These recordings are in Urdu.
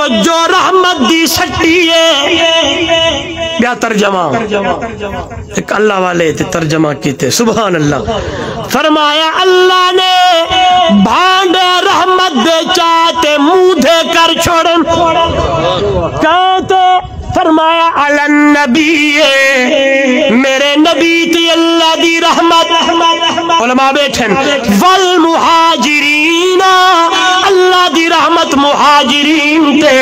توجہ رحمت دی سٹیے بیا ترجمہ ایک اللہ والے تھے ترجمہ کیتے سبحان اللہ فرمایا اللہ نے بھانڈے رحمت دے چاہتے منہ دے کر چھوڑن کہتے فرمایا علی النبی میرے نبی تی اللہ دی رحمت علماء بیٹھن والمہاجرین اللہ دی رحمت مہاجرین تے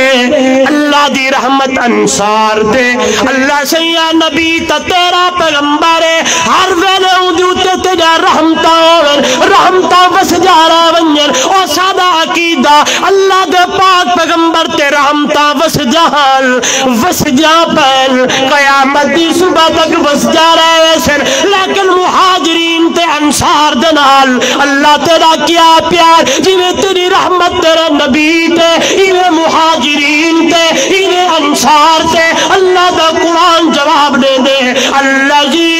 اللہ دی رحمت انصار تے اللہ سیاں نبی تا تیرا پیغمبر ہر ویلے اندیوتے تیجا رحمتا بس جارا ونجر او سادہ عقیدہ اللہ دے پاک پیغمبر تے رحمتا بس جہال بس جا پہل قیامت دی صبح تک بس جا رہے سن لیکن مہاجرین تے انصار دنال اللہ تیرا کیا پیار جویں تیری رحمت تیرے نبی تے ایویں مہاجرین تے ایویں انصار تے اللہ دا قرآن جواب دے دے الذی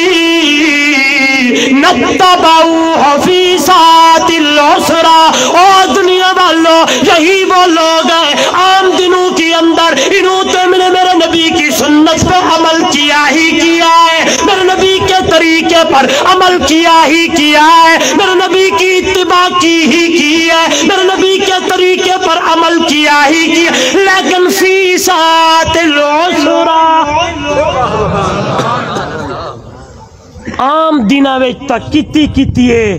نتبعوہ فی ساعت العسرہ او دنیا والو یہی وہ لوگ ہیں عام دنوں کی اندر انہوں تے میرے نبی کی سنت پہ عمل کیا ہی کیا ہے میرے نبی کے طریقے پر عمل کیا ہی کیا ہے میرے نبی کی اتباع کی ہی کی ہے میرے نبی کے طریقے پر عمل کیا ہی کیا لیکن فی ساعت العسرہ عام دنہ ویچ تک کتی ہے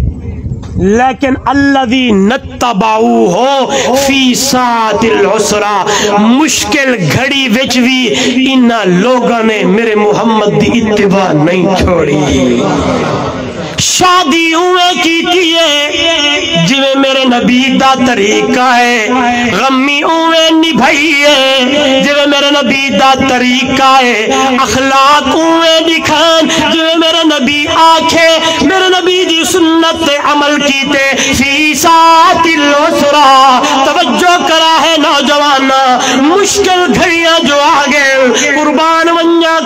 لیکن الذی نتبعوہ فی ساعت العسرہ مشکل گھڑی وچ بھی انہا لوگوں نے میرے محمد دی اتباع نہیں چھوڑی شادی ہوئے کیتیے جویں میرے نبی دا طریقہ ہے غمی ہوئے نبھائیے جویں میرے نبی دا طریقہ ہے اخلاق ہوئے دکھان جویں میرے نبی آنکھے میرے نبی دی سنت عمل کیتے فی ساعت العسرہ توجہ کرا ہے نوجوانا مشکل گھڑیاں جو آگے قربان ونجا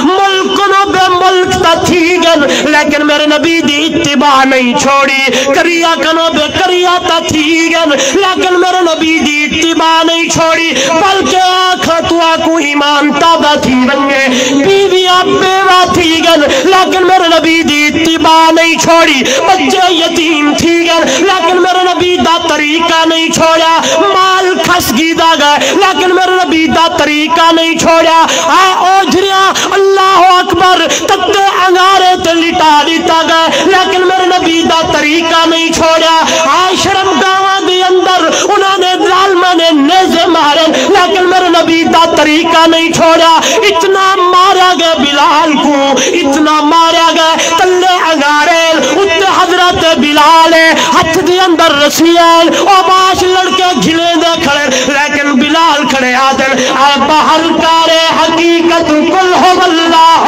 ملک نو بے ملک تا تھی گن لیکن میرے نبی دی اتباع نہیں چھوڑی کریا کنو بے کریا تا تھی گن لیکن میرے نبی دی اتباع نہیں چھوڑی بلکہ آنکھا تو آنکھو ایمان تابہ تھی بنگے بیویاں بیوہ تھی گن لیکن میرے نبی دی اتباع نہیں چھوڑی بچے یتیم تھی گن لیکن میرے نبی دا طریقہ نہیں چھوڑا مال کھس گیدہ گئے لیکن میرے نبی دا طریقہ نہیں چھوڑا آئے اوجھریاں اللہ اکبر تکتے انگارے تے لٹا دیتا گئے لیکن میرے نبی دا طریقہ نہیں چھوڑا آئے شرم گاواں دی اندر انہوں نے ظالمہ نے نیزے مارے لیکن میرے نبی دا طریقہ نہیں چھوڑا اتنا مارا گئے بلال کو اتنا مارا گئے تلے انگارے اتنے حضرت بلال ہاتھ دی اندر رسیال اور باش لڑکے گھلے دے کھڑے لیکن بلال کھڑے آدن اے بہل کارے حقیقت کل ہو اللہ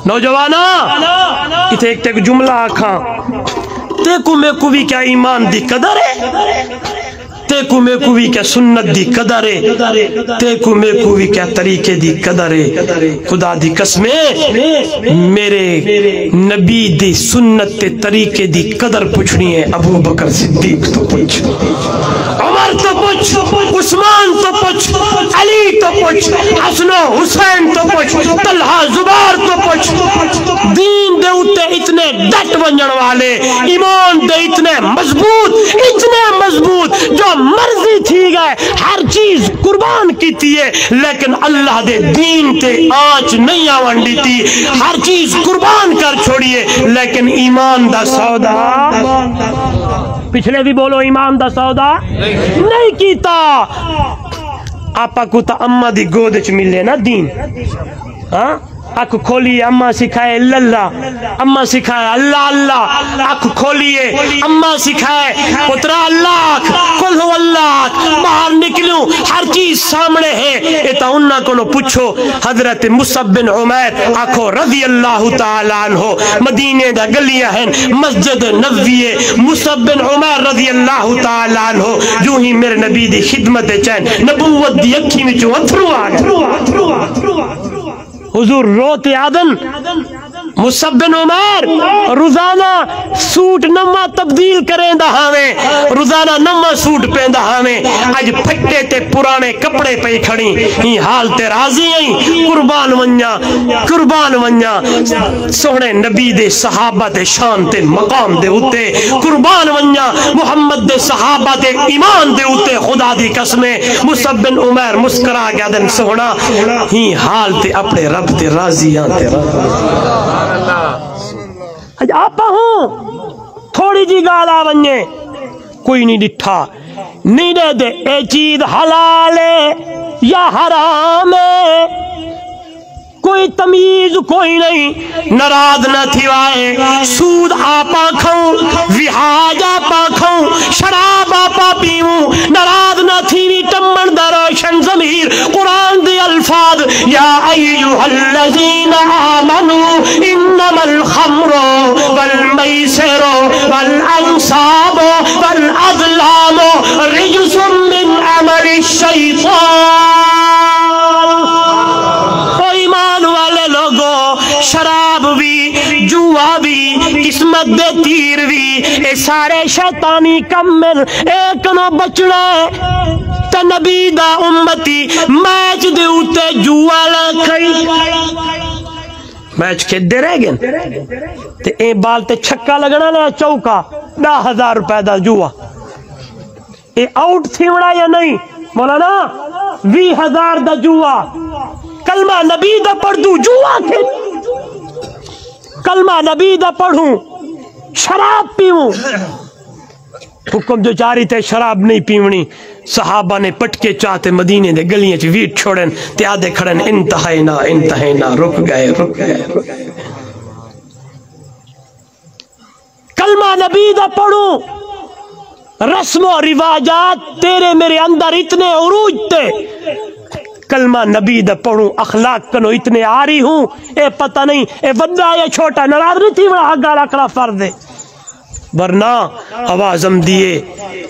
نوجوانا اتھے ایک جملہ آکھاں تیکو میں کوئی کیا ایمان دی قدر ہے تیکو میں کوئی کیا سنت دی قدر ہے تیکو میں کوئی کیا طریقے دی قدر ہے خدا دی قسمیں میرے نبی دی سنت تے طریقے دی قدر پوچھنی ہے ابو بکر صدیق تو پوچھ عمر تو پوچھ عثمان تو پوچھ علی تو پوچھ حسن و حسین تو پوچھ طلحہ زبیر تو پوچھ دین دے اتے اتنے ڈٹ ونجن والے ایمان دے اتنے مضبوط جو مرضی تھی گئے ہر چیز قربان کی تھی ہے لیکن اللہ دے دین تے آنچ نہیں آوانڈی تھی ہر چیز قربان کر چھوڑیے لیکن ایمان دا سودا پچھلے بھی بولو ایمان دا سودا نہیں کیتا آپا کو تا اممہ دی گودچ ملے نا دین ہاں آنکھ کھولیے اماں سکھائے اللہ اماں سکھائے اللہ اللہ آنکھ کھولیے اماں سکھائے پترا اللہ کل ہو اللہ باہر نکلوں ہر چیز سامنے ہے ایتا انہا کو نو پوچھو حضرت مصعب بن عمیر آنکھو رضی اللہ تعالیٰ عنہ مدینے دا گلیاں ہیں مسجد نبویے مصعب بن عمیر رضی اللہ تعالیٰ عنہ جو ہی میرے نبی دی خدمت چین نبوت دی اکھی میں چو اتھرو آگا حضور روتے آدن مصعب بن عمیر روزانہ سوٹ نما تبدیل کریں دا ہمیں، روزانہ نما سوٹ پہن دا ہمیں، اج پھٹے تے پرانے کپڑے پہ کھڑی، ہی حال تے راضی ہیں، قربان ونجا سونے نبی دے صحابہ دے شان تے مقام دے اتے، قربان ونجا محمد دے صحابہ دے ایمان دے اتے، خدا دی قسمیں مصعب بن عمیر مسکرا گیا دن سونا ہی حال تے اپنے رب تے راضی آن تے اج آپا ہوں تھوڑی جی گالا ونجے کوئی نہیں ڈٹھا نہیں دے دے اے چیز حلال ہے یا حرام ہے، کوئی تمیز کوئی نہیں، ناراض نہ تھیوائے، سود آپا کھاؤں، وحاج آپا کھاؤں، شراب آپا پیوں، ناراض نہ تھیوی ٹمن دا روشن ضمیر قرآن دی الفاظ یا ایہا الذین آمنوا انما الخمر والمیسر والانصاب والازلام رجس من عمل الشیطان۔ شراب بھی، جوا بھی، قسمت دے تیر بھی، اے سارے شیطانی کمل ایک نو بچنا ہے تے نبی دا امتی میچ دے اتے جوا لکھائی، میچ کھیدے رہ گئے تے اے بال تے چھکا لگنا لیا چوکا 10,000 روپے دا جوا، اے آؤٹ تھی وڑا یا نہیں مولانا 20,000 دا جوا، کلمہ نبی دا پڑھ دو جوا کھیل، کلمہ نبی دا پڑھوں شراب پیوں، حکم جو جاری تے شراب نہیں پیونی، صحابہ نے پٹکے چاہتے مدینے دے گلیاں چ ویٹ چھوڑن تے آدھے کھڑن انتہینا رک گئے کلمہ نبی دا پڑھوں، رسم و رواجات تیرے میرے اندر اتنے عروج تے، کلمہ نبی دا پڑھوں اخلاق کنو اتنے آ رہی ہوں، اے پتہ نہیں اے بڑا یا چھوٹا ناراض نہیں تھی بڑا حق گالا کڑا فرد ہے، ورنہ آوازم دیے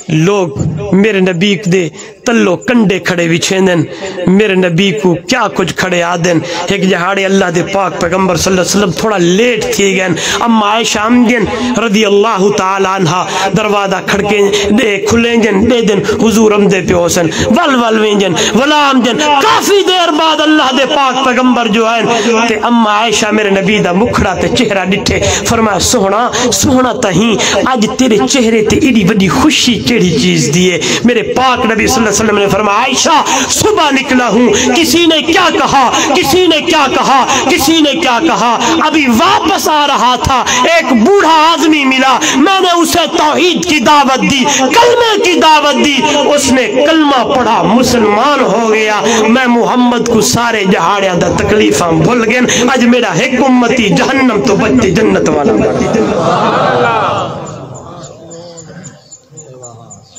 لوگ میرے نبی دے تلو کنڈے کھڑے وچھیندن، میرے نبی کو کیا کچھ کھڑے آدن، ایک جہاڑے اللہ دے پاک پیغمبر صلی اللہ علیہ وسلم تھوڑا لیٹ تھی گئن، اما عائشہ آمدین رضی اللہ تعالیٰ عنہ دروازہ کھڑکے دے کھلیں جن دے دن حضور امدے پہ حسن ول وینجن ولام جن، کافی دیر بعد اللہ دے پاک پیغمبر جو ہیں تے اما عائشہ میرے نبی دا مکھڑا تے چہرہ ڈٹھے، فرمایا سوہنا تہیں آج تیرے چہرے تے ایڈی بڑی خوشی کیڑی چیز دیے، میرے پاک نبی صلی اللہ علیہ وسلم نے فرمایا عائشہ صبح نکلا ہوں، کسی نے کیا کہا، کسی نے کیا کہا، کسی نے کیا کہا، ابھی واپس آ رہا تھا ایک بوڑھا آدمی ملا، میں نے اسے توحید کی دعوت دی، کلمے کی دعوت دی، اس نے کلمہ پڑھا مسلمان ہو گیا، میں محمد کو سارے جہاڑیاں دا تکلیفاں بھول گئن، آج میرا ایک امتی جہنم تو بچتے جنت والا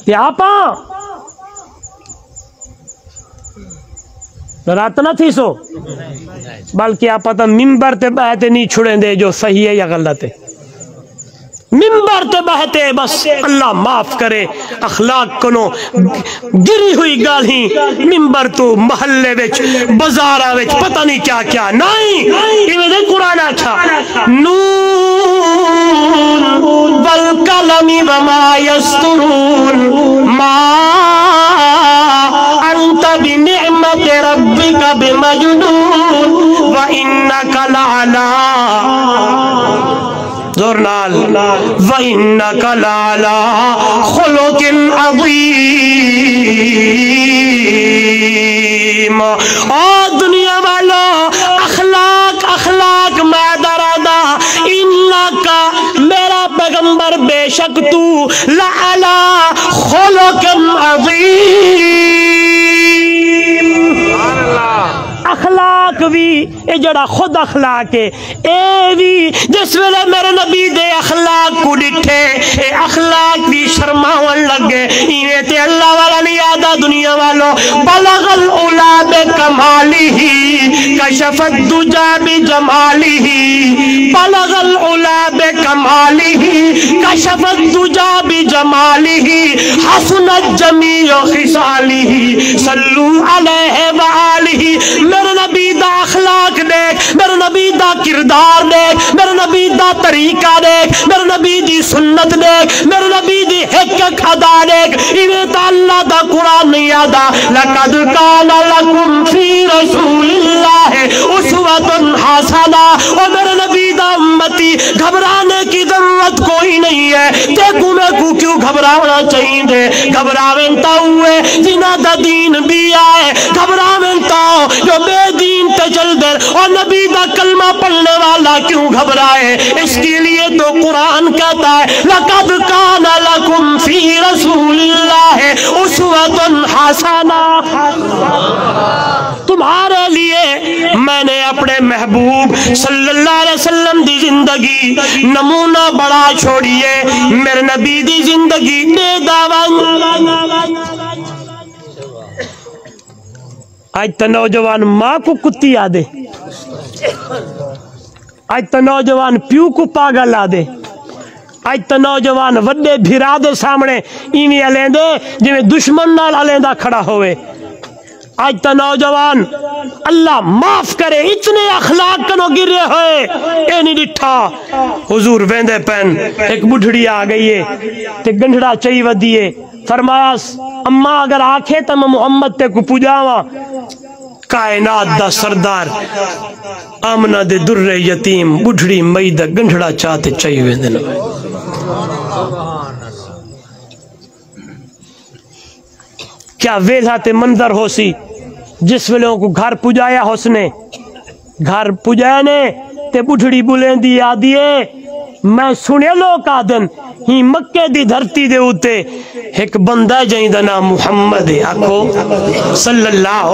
یا آپا رات نہ تھی سو، بلکہ آپا تا ممبر تے بہتے نہیں چھڑیں دے جو صحیح ہے یا غلط ہے، ممبر تے بہتے بس اللہ معاف کرے، اخلاق کنو گری ہوئی گالیں ممبر تو محلے وچ بازارہ وچ پتہ نہیں کیا کیا نہیں، یہ دے قرآن اچھا نون والقلم وما یسطرون ما انت بنعمت ربک بمجنون وانک لعلا زورنال وَإِنَّكَ لَعَلَىٰ خُلُقٍ عَظِيمٍ، اور دنیا والوں اخلاق میں درادا، اِنَّكَ میرا پیغمبر بے شک تو لَعَلَىٰ خُلُقٍ عَظِيمٍ، اخلاق بھی اے جڑا خود اخلاق ہے، اے بھی جس ویلے میرے نبی دے اخلاق کو ڈٹھے اے اخلاق بھی شرماون لگے، انہیں تے اللہ والا نہیں آدھا دنیا والوں، بلغ العلا بکمالہ کشف الدجا بجمالہ، بلغ العلا بکمالہ کشف الدجا بجمالہ، حسنت جمیع خصالہ صلو علیہ وآلہ، میرے نبی دا اخلاق دیکھ، میرے نبی دا کردار دیکھ، میرے نبی دا طریقہ دیکھ، میرے نبی دی سنت دیکھ، میرے نبی دی ایک ایک ادا دیکھ، ایویں تا اللہ دا قرآن نہیں آدا لقد کان لکم فی رسول اللہ اسوۃ حسنہ۔ اور میرے نبی دا امتی گھبرانے کی ضرورت کوئی نہیں ہے، دیکھو میں کو کیوں گھبرانا چاہیے دے، گھبراویں تا ہوئے جنہ دا دین بھی آئے، گھبراویں تا جو بے دین تے چل دے، اور نبی دا کلمہ پڑھنے والا کیوں گھبرائے؟ اس کے لیے تو قرآن کہتا ہے لقد کان لکم فی رسول اللہ اسوۃ حسنہ۔ تمہارے لیے میں نے اپنے محبوب صلی اللہ علیہ وسلم دی زندگی نمونہ بڑا چھوڑیے، میرے نبی دی زندگی دے داون۔ آج تو نوجوان ماں کو کتی آدے، آج تو نوجوان پیو کو پاگل آدے، آج تو نوجوان وڈے بھرا دے سامنے ایویں الیندے جویں دشمن نال الیندا کھڑا ہوئے۔ آج تو نوجوان اللہ معاف کرے اتنے اخلاق کنو گرے ہوئے، اے نہیں ڈٹھا حضور ویندے پین ایک بڑھڑی آ گئی ہے تے گنڈھڑا چاہی ودیے، فرمایا اماں اگر آکھے تو میں محمد تے کو پجاواں، کائنات دا سردار آمنہ دے در یتیم بڑھڑی مئی دا گنڈھڑا چاہتے چاہی ویندے نو۔ کیا ویلہ تے منظر ہو سی جس ویلوں کو گھر پجایا ہو سنے، گھر پجایا نے تے بڑھڑی بلیندی آدیے میں سنے لوگ آدن ہی مکے دی دھرتی دے ہوتے ایک بندہ جائیں دا نام محمد ہے، آکھو صلی اللہ،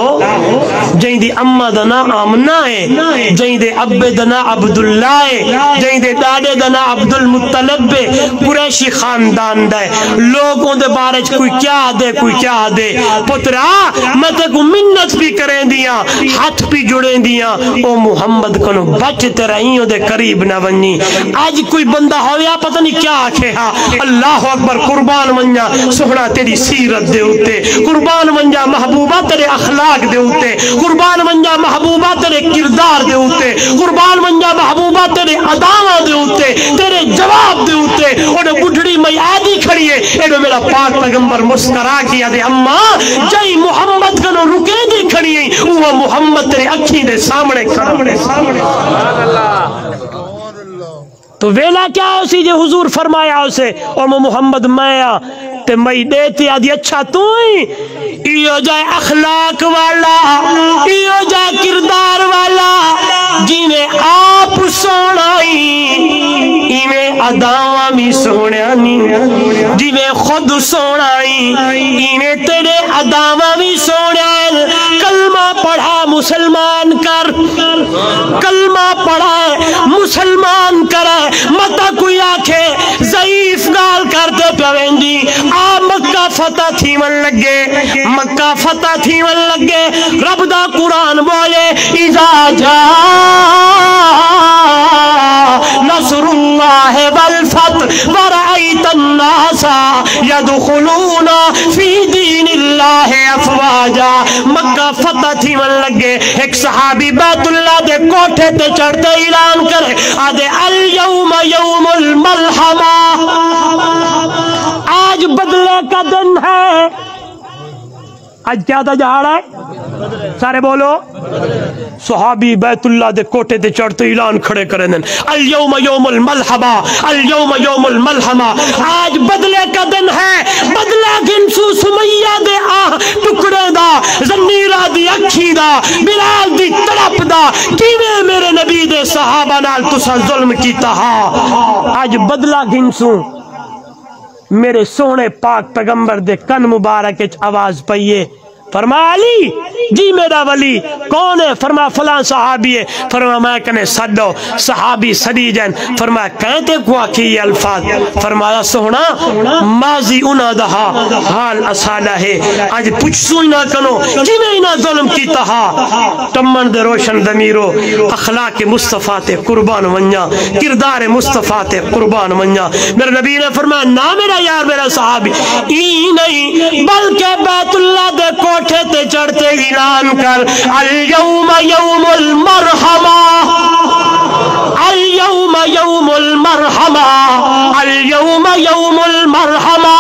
جائیں دی امہ دا نام آمنہ ہے، جائیں دے ابے دا نام عبداللہ ہے، جائیں دے دادے دا نام عبدالمطلب ہے، قریشی خاندان دا ہے۔ لوگوں دے بارج کوئی کیا دے کوئی کیا دے، پترا میں تے کو منت بھی کریں دیا، ہاتھ بھی جڑیں دیا، او محمد کنو بچتے رہیوں دے قریب نہ ونی۔ آج کوئی بندہ ہویا پتہ نہیں کیا آکھے ہاں اللہ اکبر، قربان منجا سوہنا تیری سیرت دے ہوتے، قربان منجا محبوبہ تیرے اخلاق دے ہوتے، قربان منجا محبوبہ تیرے کردار دے ہوتے، قربان منجا محبوبہ تیرے اداواں دے ہوتے، تیرے جواب دے ہوتے۔ انہیں بڑھڑی میں آدھی کھڑی ہے، انہیں میرا پاک پیغمبر مسکرا کیا دے اماں جائی محمد کنو رکے دی کھڑی ہے، وہ محمد تیرے اکھی دے سامنے کھڑے۔ تو ویلا کیا اسی جو حضور فرمایا اسے اور محمد مایا تے مئی دیتی آدھی اچھا تو ہی ایو جائے اخلاق والا، ایو جائے کردار والا، جنہیں آپ سونائی ایویں اداواں بھی سونیانی، جنہیں خود سونائی ایویں تیرے اداواں بھی سونیان۔ کلمہ پڑھا مسلمان کر، کلمہ پڑھا مسلمان کرے، متا کوئی آکھے ضعیف گال کرتے پوین جی آ مکہ فتح تھی من لگے، مکہ فتح تھی من لگے، رب دا قرآن بولے اذا جا نصر اللہ والفتح ورأیت الناس یدخلون فی دین اللہ افواجا۔ مکہ فتح تھی من لگے، ایک صحابی بیت اللہ دے کوٹھے تے چڑھتے اعلان کرے آدھے اليوم یوم الملحمہ، آج بدلے کا دن ہے۔ آج کیا تھا جہاڑا ہے سارے بولو، صحابی بیت اللہ دے کوٹے دے چڑھتے اعلان کھڑے کریں دن اليوم یوم الملحمہ، اليوم یوم الملحمہ، آج بدلے کا دن ہے۔ بدلہ گنسو سمیہ دے آہ ٹکڑے دا، زنیرہ دی اکھی دا، بلال دی تڑپ دا، کیویں میرے نبی دے صحابہ نال تسا ظلم کیتا ہا، آج بدلہ گنسو۔ میرے سونے پاک پیغمبر دے کن مبارک آواز پئیے، فرمایا علی جی میرا ولی کون ہے؟ فرمایا فلاں صحابی ہے۔ فرمایا میں کنے صدو، صحابی صدی جن، فرمایا کہتے کو آکھی یہ الفاظ، فرمایا سونا ماضی انہ دہا حال اسالہ ہے، آج پچھ سوئی نہ کنو جنہیں نہ ظلم کی تہا۔ تمن دے روشن دمیرو اخلاق مصطفیٰ تے قربان ونجا، کردار مصطفیٰ تے قربان ونجا۔ میرے نبی نے فرمایا نہ میرا یار میرا صحابی ای نہیں بلکہ بیت اللہ دے کوٹ ماتھے تے چڑھتے اعلان کر الیوم یوم المرحمہ، اليوم یوم المرحمہ، اليوم یوم المرحمہ،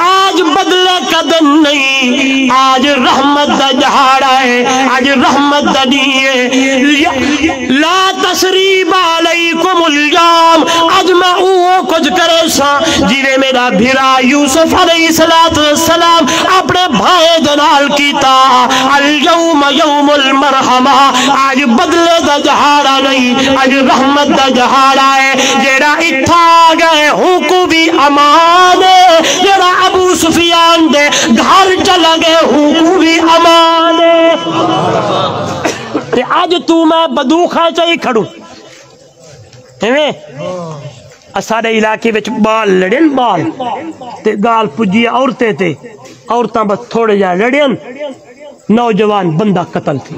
آج بدلے کا دن نہیں، آج رحمت دا دہاڑا ہے، آج رحمت دا دن ہے، لا تسریب علیکم اليوم، آج میں وہ کچھ کرے سا جیوے میرا بھیرا یوسف علیہ السلام اپنے بھائی دنال کیتا، اليوم یوم المرحمہ، آج بدلے دا دہاڑا نہیں، آج رحمت دا دہاڑا ہے، جیڑا اتھا گئے ہوں کو بھی امان ہے، جیڑا ابو سفیان دے گھر چلا گئے ہوں کو بھی امان ہے۔ آج تو میں بدوخہ چاہی کھڑوں ہمیں سارے علاقے وچ بال لڑین، بال تے گال پجی عورتیں تے عورتاں بس تھوڑے جا لڑین، نوجوان بندہ قتل تھی،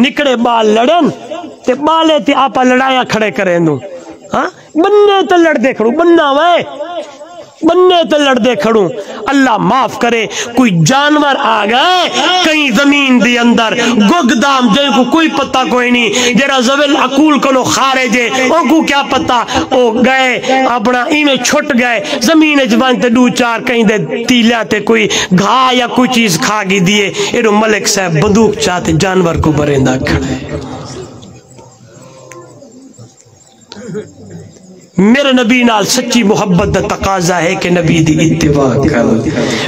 نکڑے بال لڑن تے بالے تے آپا لڑایا کھڑے کریں دوں، بننے تے لڑ دے کھڑوں، بننا وے بننے تے لڑ دے کھڑوں۔ اللہ معاف کرے کوئی جانور آ گئے کہیں زمین دی اندر گگ دام جن کو کوئی پتہ کوئی نہیں، جرا زویل عقول کنو خارجے ان کو کیا پتہ، او گئے اپنا ایمیں چھٹ گئے زمین جبان تے دو چار کہیں دے تیلیاں تے کوئی گھا یا کوئی چیز کھا گی دیے، ایڈو ملک صاحب بندوق چاہتے جانور کو بریندہ کھڑے۔ میرے نبی نال سچی محبت دا تقاضا ہے کہ نبی دی اتباع کر،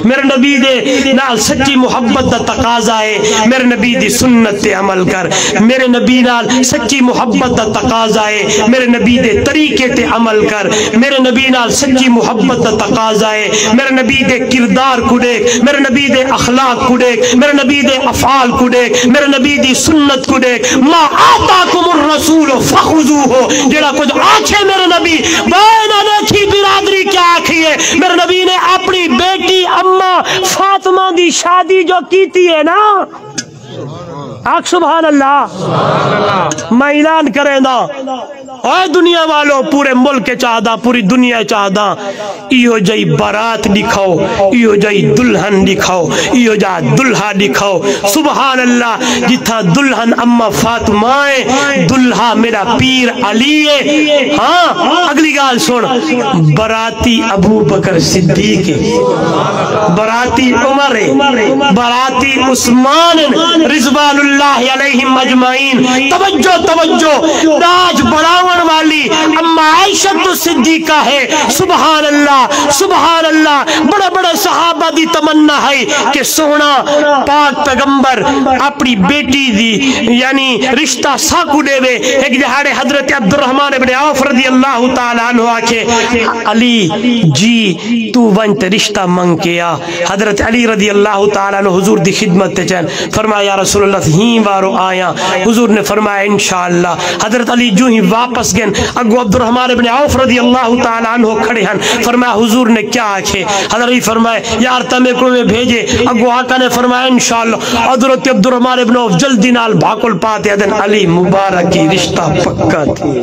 میرے نبی دے نال سچی محبت دا تقاضا ہے میرے نبی دی سنت تے عمل کر، میرے نبی نال سچی محبت دا تقاضا ہے میرے نبی دے طریقے تے عمل کر، میرے نبی نال سچی محبت دا تقاضا ہے میرے نبی دے کردار کو دیکھ، میرے نبی دے اخلاق کو دیکھ، میرے نبی دے افعال کو دیکھ، میرے نبی دی سنت کو دیکھ، ما آتاکم الرسول فخذوہ، جڑا کچھ آچھے میرے نبی بہن دیکھی برادری کیا آکھی ہے، میرے نبی نے اپنی بیٹی اماں فاطمہ دی شادی جو کیتی ہے نا، آکھ سبحان اللہ، میں اعلان کریں دا اے دنیا والوں پورے ملک چاہدا پوری دنیا چاہدا ایو جائی بارات دکھاؤ، ایو جائی دلہن دکھاؤ، ایو جا دلہا دکھاؤ، سبحان اللہ، جتھا دلہن اما فاطمہ ہے دلہا میرا پیر علی ہے، ہاں اگلی گال سن، براتی ابو بکر صدیق ہے، براتی عمر ہے، براتی عثمان رضوان اللہ علیہم اجمعین، توجہ توجہ، تاج بڑاون والی اما عائشہ صدیقہ ہے، سبحان اللہ سبحان اللہ، بڑے بڑے صحابہ دی تمنا ہے کہ سونا پاک پیغمبر اپنی بیٹی دی یعنی رشتہ ساکو دے وے، ایک دہاڑے حضرت عبد الرحمن ابن عوف رضی اللہ تعالیٰ عنہ آکے علی جی تو ونت رشتہ منگ کیا، حضرت علی رضی اللہ تعالیٰ عنہ حضور دی خدمت تے چین فرمایا یا رسول اللہ ہی وارو آیا، حضور نے فرمایا انشاءاللہ، حضرت علی جو ہی واپس گئن اگو عبد الرحمن ابن عوف رضی اللہ تعالیٰ عنہ کھڑے ہیں، فرمایا حضور نے کیا آکھے، حضرت علی فرمایا یار تمہیں کو میں بھیجے، اگو آقا نے فرمایا انشاءاللہ، حضرت عبد الرحمن ابن عوف جلدی نال بھاکل پاتے ادن علی مبارک کی رشتہ پکا تھی،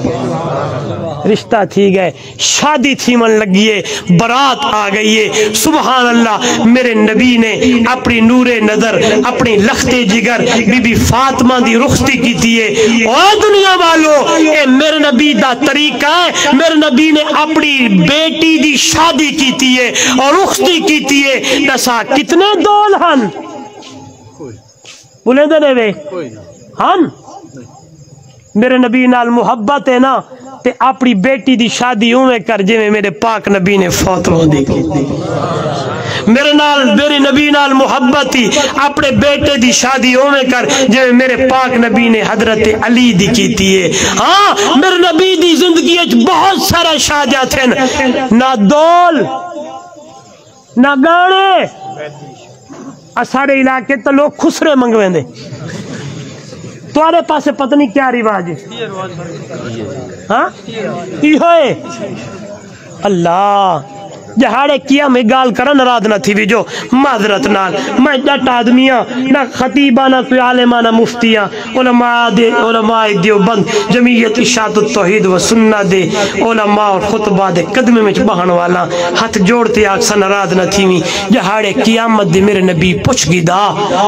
رشتہ تھی گئے، شادی تھی من لگیے، برات آ گئیے، سبحان اللہ، میرے نبی نے اپنی نور نظر اپنی لخت جگر بی بی فاطمہ دی رخصتی کی تیے، اور دنیا والو اے میرے نبی دا طریقہ ہے، میرے نبی نے اپنی بیٹی دی شادی کی تیے اور رخصتی کی تیے، نسا کتنے دول ہن بولے دے وے ہن، میرے نبی نال محبت ہے نا تے اپنی بیٹی دی شادی اوے کر جے میں میرے پاک نبی نے فاطمہ دی کی تھی، میرے نبی نال محبت تھی اپنے بیٹے دی شادی اوے کر جے میں میرے پاک نبی نے حضرت علی دی کی تھی، ہاں میرے نبی دی زندگی اچ بہت سارا شادیاں تھے، نہ دول نہ گانے، سارے علاقے تو لوگ خسرے منگویں دے، تمہارے پاس پتہ نہیں کیا رواج ہے، ہاں یہ ہوئے اللہ جہاڑے کیا میں گال کرا نراد نہ تھی بھی جو معذرت نال میں ڈٹ آدمیاں نہ خطیبہ نہ کوئی عالمہ نہ مفتیاں علماء دیوبند جمعیت اشاعت التوحید و سنہ دے علماء اور خطبہ دے قدمے میں بہن والا ہاتھ جوڑتے آکسا نراد نہ تھی بھی جہاڑے قیامت دے میرے نبی پوچھ گی دا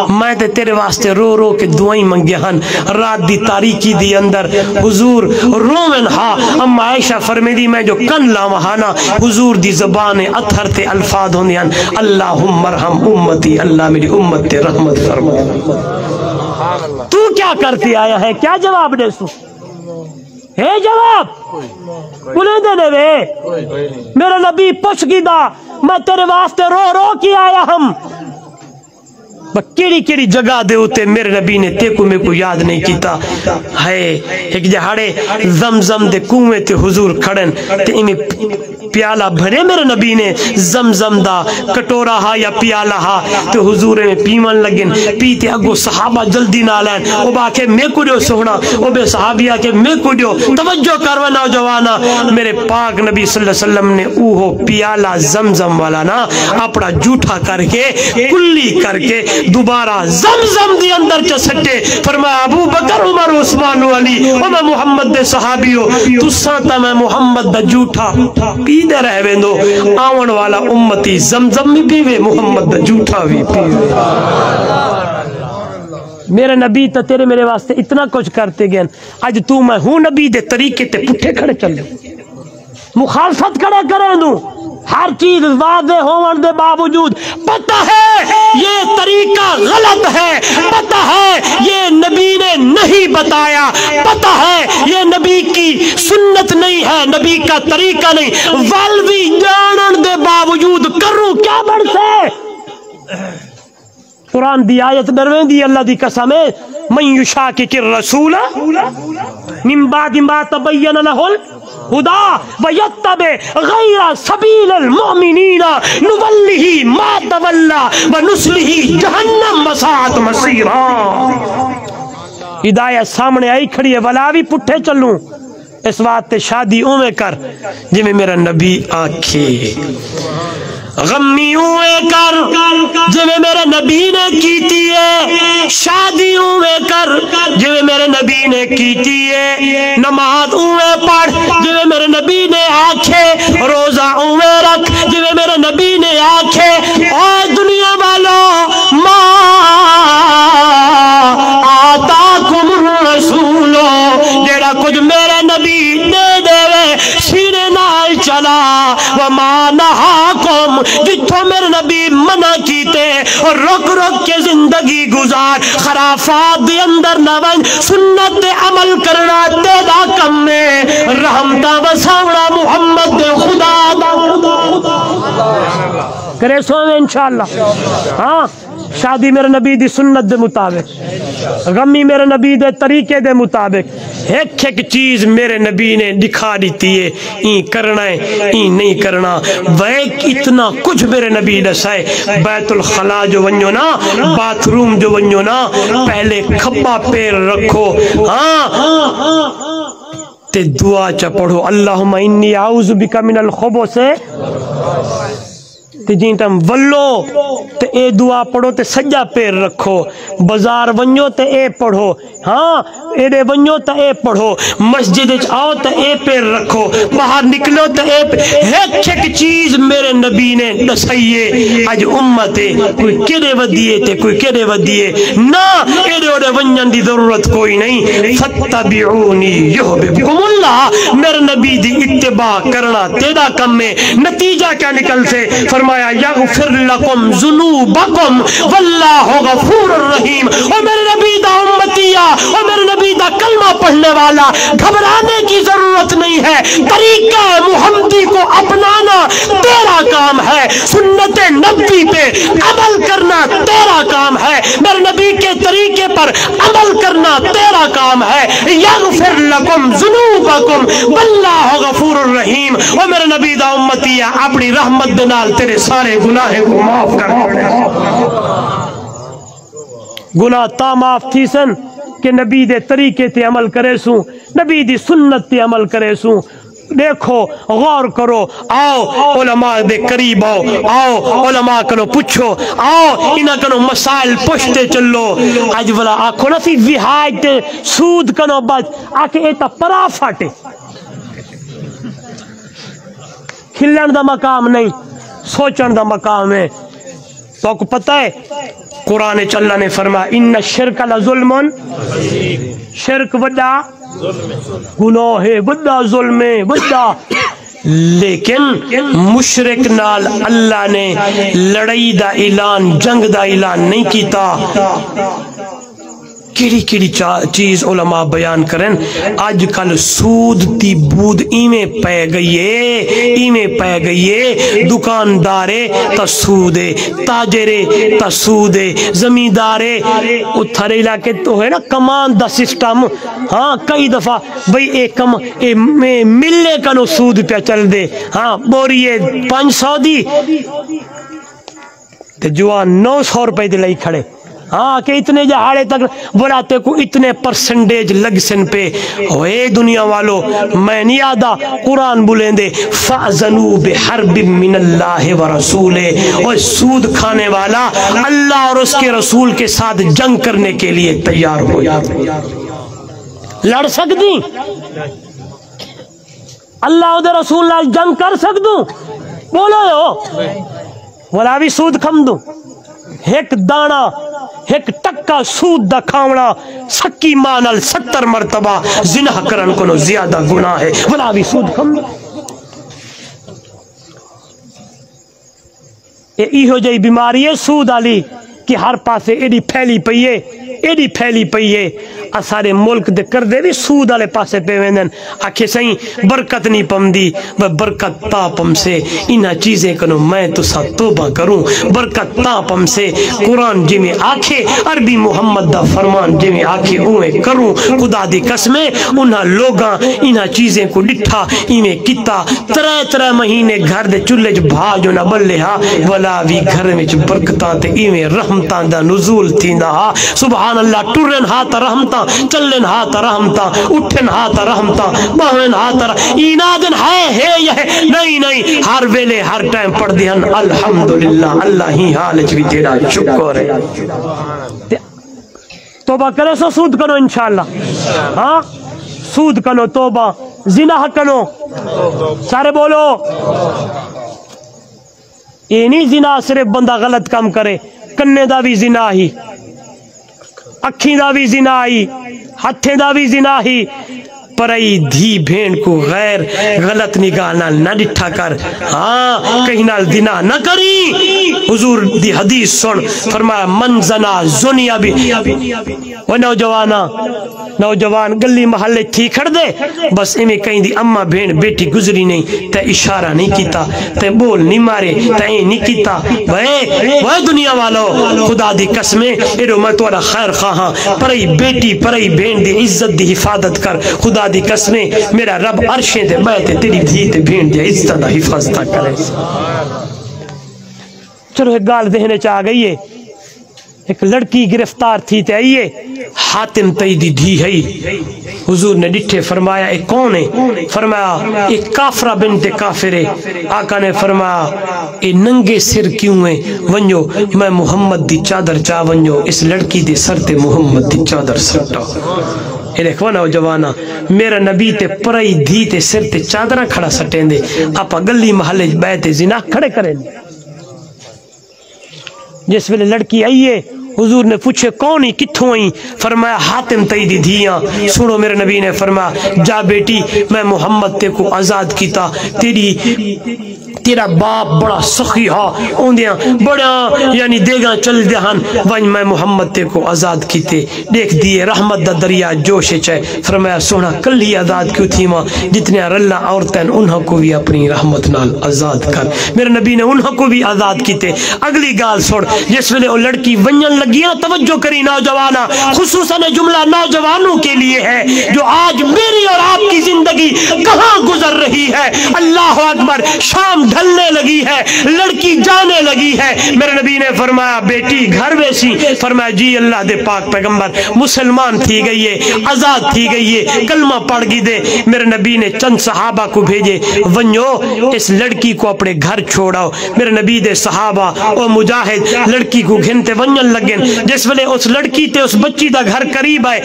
میں تے تیرے واسطے رو رو کے دعائیں منگے ہن رات دی تاریکی دی اندر حضور رومن ہا اما عائشہ فرمیدی میں جو کن لاوہانا حضور دی زبان اتھر تے الفاظ ہوندی ہن اللہم مرحم امتی اللہ میری امت تے رحمت فرما تو کیا کرتی آیا ہے کیا جواب دے سو ہے جواب بلے دینے وے میرے نبی پوچھ گی دا میں تیرے واسطے رو رو کی آیا ہم کیڑی کیڑی جگہ دے ہوتے میرے نبی نے تے کو میں کو یاد نہیں کیتا ہے ایک جہاڑے زمزم دے کنویں تے حضور کھڑن تے امی پیالہ بھرے میرے نبی نے زمزم دا کٹورا ہا یا پیالہ ہا تے حضور میں پیمن لگن پیتے اگو صحابہ جلدی نہ لین او باکے میں کو دیو سونا او بے صحابیہ کے میں کو دیو توجہ کروا نوجوانا میرے پاک نبی صلی اللہ علیہ وسلم نے اوہو پیالہ زمزم والا نا اپنا جھوٹا کر کے کلی کر کے دوبارہ زمزم دی اندر چسٹے فرمایا ابو بکر عمر عثمان علی او میں محمد دے صحابیو تساں تا میں محمد دا جھوٹا پیدے رہ ویندو آون والا امتی زمزم میں پیوے محمد دا جھوٹا بھی پیوے میرے نبی تا تیرے میرے واسطے اتنا کچھ کرتے گئے آج تو میں ہوں نبی دے طریقے تے پٹھے کھڑے چلے مخالفت کھڑے کریں دوں ہر چیز واضح ہونے دے باوجود پتہ ہے یہ طریقہ غلط ہے پتہ ہے یہ نبی نے نہیں بتایا پتہ ہے یہ نبی کی سنت نہیں ہے نبی کا طریقہ نہیں والوی جانن دے باوجود کروں کیا بڑھ سے قرآن دی آیت درویں دی اللہ دی قسم ہے من یشاکک الرسول من بعد ما تبین لہ الہدی ویتبع غیر سبیل المؤمنین نولہ ما تولی ونصلہ جہنم وساعت مصیرا ہدایت سامنے آئی کھڑی ہے ولا بھی پٹھے چلوں اس بات تے شادی اوے کر جی میں میرا نبی آکھے غمیوں کر جو میرے نبی نے کیتی ہے شادیوں میں کر جو میرے نبی نے کیتی ہے نماز اوے پڑھ جو میرے نبی نے آنکھے روزہ اوے رکھ جو میرے نبی نے آنکھے اور دنیا والوں ما آتاکم الرسول جیڑا کچھ میرے نبی دے دے سینے نال چلا وما نہاکم جتھو میرے نبی منع کیتے اور رک رک کے زندگی گزار خرافات دی اندر نون سنت عمل کرنا تیدا کم میں رحمتہ وساوڑا محمد خدا کرے سوئے انشاءاللہ ہاں شادی میرے نبی دی سنت دے مطابق غمی میرے نبی دے طریقے دے مطابق ایک ایک چیز میرے نبی نے دکھا دیتی ہے این کرنا ہے این نہیں کرنا ویک اتنا کچھ میرے نبی دسائے بیت الخلا جو ونجو نا باتھ روم جو ونجو نا پہلے کھپا پیر رکھو ہاں تے دعا چا پڑھو اللہم انی اعوذ بک من الخبث تے جین تم ولو تے اے دعا پڑھو تے سجا پیر رکھو بازار ونجو تے اے پڑھو ہاں اے دے ونجو تے اے پڑھو مسجد آؤ تے اے پیر رکھو باہر نکلو تے اے پیر ایک ایک چیز میرے نبی نے دسائیے آج امت کوئی کدے ودیے تے کوئی کدے ودیے نا اے دے ونجن دی ضرورت کوئی نہیں فتبعونی یحببکم اللہ میرے نبی دی اتباع کرنا تیدا کم میں نتیجہ کیا نکل سے فرمایا یغفر لکم ذنوبکم واللہ غفور الرحیم اور میرے نبی دا امتیہ اور میرے نبی دا کلمہ پڑھنے والا گھبرانے کی ضرورت نہیں ہے طریقہ محمدی کو اپنانا تیرا کام ہے سنت نبی پہ عمل کرنا تیرا کام ہے میرے نبی کے طریقے پر عمل کرنا تیرا کام ہے یغفر لکم ذنوبکم واللہ غفور الرحیم اور میرے نبی دا امتیہ اپنی رحمت دنال تیرے سارے گناہ کو معاف کر گناہ تا معاف تھی سن کہ نبی دے طریقے تے عمل کرے سوں نبی دی سنت تے عمل کرے سوں دیکھو غور کرو آؤ علماء دے قریب آؤ علماء کنو پوچھو آؤ انہاں کنو مسائل پوچھتے چلو اج والا آکھو نا سی وہاج تے سود کنو بچ آکھے ایتا پرا پھاٹے کھلن دا مقام نہیں سوچن دا مقام ہے تو کو پتہ ہے قرآن اللہ نے فرمایا ان الشرک لظلم شرک بڑا گناہ ہے بڑا ظلم ہے بڑا لیکن مشرک نال اللہ نے لڑائی دا اعلان جنگ دا اعلان نہیں کیتا کیڑی کیڑی چیز علماء بیان کریں آج کل سود تی بود ایمیں پہ گئی ہے دکاندارے تا سودے تاجرے تا سودے زمیندارے اتھارے علاقے تو ہے نا کمان دا سسٹم ہاں کئی دفعہ بھئی ایک ملے کنو سود پہ چل دے ہاں بوریے 500 دی تے جوان 900 روپے دے لئی کھڑے ہاں کہ اتنے جہاڑے تک بلاتے کو اتنے پرسنٹیج لگ سن پہ ہوئے دنیا والو میں نہیں آدھا قرآن بولیں دے فَأَذَنُوا بِحَرْبٍ مِّنَ اللَّهِ وَرَسُولِهِ اور سود کھانے والا اللہ اور اس کے رسول کے ساتھ جنگ کرنے کے لیے تیار ہو لڑ سکتی اللہ اور رسول اللہ جنگ کر سکتوں بولو ہو بولا بھی سود کھم دوں ایک دانا ایک ٹکا سود دا کھاونا سکی مانل 70 مرتبہ زنا کرن کو زیادہ گناہ ہے بلا بھی سود کھم یہ ہو جائی بیماری ہے سود آلی کہ ہر پاسے ایڈی پھیلی پئیے اسارے ملک دے کر دے بھی سود آلے پاسے پہ ویندن آکھے سہیں برکت نہیں پم دی برکت تا پم سے انہا چیزیں کنو میں تو سا توبہ کروں برکت تا پم سے قرآن جی میں آکھے عربی محمد دا فرمان جی میں آکھے اویں کروں خدا دی قسمیں انہا لوگاں انہا چیزیں کو ڈٹھا ایمیں کتا 3 مہینے گھر دے چلے جو بھاجو نہ بلے ہاں ولا بھی گھر میں جو برکتاں تے ایمیں رحمتاں دا نزول تھی دا سبحان اللہ ٹرن ہاتھ رحمتاں چلن ہاتھ رحمتاں اٹھن ہاتھ رحمتاں باہن ہاتھ اینادن ہے نہیں ہر ویلے ہر ٹائم پڑھ دیہن الحمدللہ اللہ ہی حالج بھی تیرا شکر ہے توبہ کرے سو سود کنو انشاءاللہ ہاں سود کنو توبہ زنا کنو سارے بولو یہ نہیں زنا صرف بندہ غلط کام کرے کنے دا بھی زنا ہی اکھیں دا بھی زنا ہی ہتھیں دا بھی زنا ہی پرائی دھی بھین کو غیر غلط نگاہ نال نہ ڈٹھا کر ہاں کہیں نال زنا نہ کری حضور دی حدیث سن فرمایا من زنا زنیا بھی وہ نوجوان گلی محلے تھی کھڑ دے بس ایمیں کہیں دی اماں بھین بیٹی گزری نہیں تے اشارہ نہیں کیتا تے بول نہیں مارے تے نہیں کیتا وہ دنیا والو خدا دی قسمیں ایڈو میں تورا خیر خواہاں پرائی بیٹی پرائی بھین دی عزت دی حفاظت کر خدا دی قسمیں میرا رب عرشیں دے بیتے تیری دھی تے بھین دی عزت دا حفاظت کرے چلو ایک گال دہنے چاہ گئی ہے ایک لڑکی گرفتار تھی تے آئیے حاتم تیدی دھی ہے حضور نے ڈٹھے فرمایا ایک کون ہے فرمایا ایک کافرہ بنت کافر ہے آقا نے فرمایا اے ننگے سر کیوں ہے ونجو میں محمد دی چادر چاہ ونجو اس لڑکی دے سر تے محمد دی چادر سرٹا اے دیکھو نوجوانا میرا نبی تے پرائی دھی تے سر تے چادرہ کھڑا سٹیں دے آپا گلی محلے بیتے زنا کھڑے کریں دے جس ویلے لڑکی آئیے حضور نے پوچھے کون ہی کتھوں آئی فرمایا حاتم تیدی دھیاں سنو میرے نبی نے فرمایا جا بیٹی میں محمد تے کو آزاد کیتا تیرا باپ بڑا سخی ہا اوندیاں بڑا یعنی دیگاں چل دیہن ونج میں محمد تے کو آزاد کیتے دیکھ دیئے رحمت دا دریا جوش چاہے فرمایا سونا کل ہی آزاد کیوں تھی ماں جتنے اللہ عورتیں انہوں کو بھی اپنی رحمت نال آزاد کر میرے نبی نے انہوں کو بھی آزاد کیتے اگلی گال سوڑ جس ویلے وہ لڑکی ونجن لگیاں توجہ کری نوجوانا خصوصاً جملہ نوجوانوں کے لیے ہے جو آج میری اور آپ کی زندگی کہاں گزر رہی ہے ہے، اللہ اکبر، شام ڈھلنے لگی ہے، لڑکی جانے لگی ہے۔ میرے نبی نے فرمایا بیٹی گھر ویسی؟ فرمایا جی اللہ دے پاک پیغمبر مسلمان تھی گئی ہے، آزاد تھی گئی ہے، کلمہ پڑھ گئی دے۔ میرے نبی نے چند صحابہ کو بھیجے، ونجو اس لڑکی کو اپنے گھر چھوڑاؤ۔ میرے نبی دے صحابہ اور مجاہد لڑکی کو گھنتے ونجن لگن۔ جس ویلے اس لڑکی تے اس بچی دا گھر قریب آئے،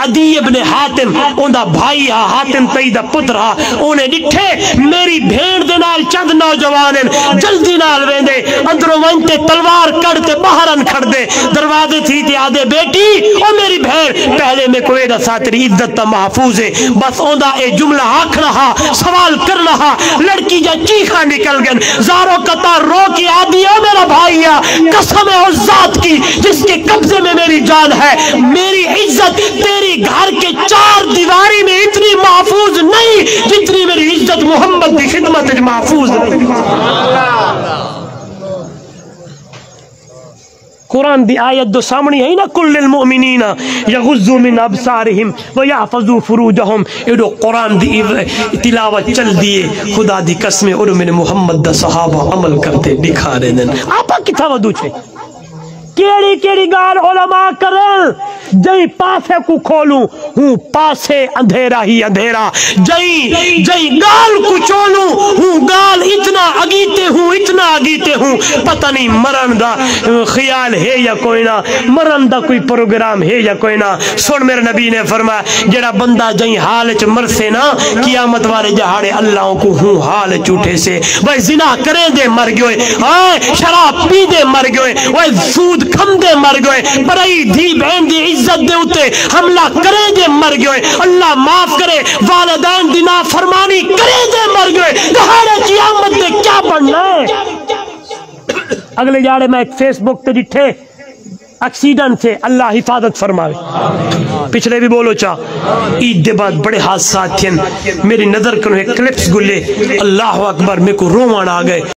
عدی ابن حاتم اوندا بھائی آ، حاتم تئی دا پتر آ، اونے ڈٹھے میری بھیڑ دے نال چند نوجوان جلدی نال ویندے، اندروں ونتے تلوار کڑ تے باہرن کھڑ دے، دروازے تھی تے آدے بیٹی او میری بھیڑ پہلے میں کوئی دسا تیری عزت تا محفوظ ہے۔ بس اوندا اے جملہ آکھ رہا، سوال کر رہا، لڑکی جا چیخا نکل گن، زارو قطار رو کی آدھی او میرا بھائی آ، قسم ہے اس ذات کی جس کے قبضے میں میری جان ہے، میری عزت تیری گھر کے چار دیواری میں اتنی محفوظ نہیں جتنی میری عزت محمد کی خدمت محفوظ ہے۔ قرآن دی آیت دو سامنے ہے نا، کل المؤمنین یغضوا من ابصارہم ویحفظوا فروجہم، ایڈو قرآن دی تلاوت چل دیے، خدا دی قسم اور میں محمد دا صحابہ عمل کرتے دکھا رہے دن۔ آپا کتھا ودو چھے کیڑی کیڑی گال علماء کرن، جئی پاسے کو کھولوں ہوں پاسے اندھیرا ہی اندھیرا، جئی گال کو چولوں ہوں گال اتنا اگیتے ہوں اتنا اگیتے ہوں، پتہ نہیں مرن دا خیال ہے یا کوئی نہ، مرن دا کوئی پروگرام ہے یا کوئی نہ۔ سن میرے نبی نے فرمایا جڑا بندہ جئی حال چ مرسے نا، قیامت والے جہاڑے اللہ کو ہوں حال چوٹے سے، وہ زنا کرے دے مر گئے، شراب پی دے مر گئے، وہ سود کھم دے مر گئے، برائی دھی بہن دی عزت دے اتے حملہ کرے دے مر گئے، اللہ معاف کرے والدین دی نافرمانی کرے دے مر گئے، دہاڑے قیامت دے کیا بننا ہے؟ اگلے جاڑے میں ایک فیس بک تے ڈٹھے ایکسیڈنٹ سے، اللہ حفاظت فرماوے، پچھلے بھی بولو چاہ عید دے بعد بڑے حادثات تھے، میری نظر کنو ایک کلپس گلے، اللہ اکبر، میں کو رومان آ گئے۔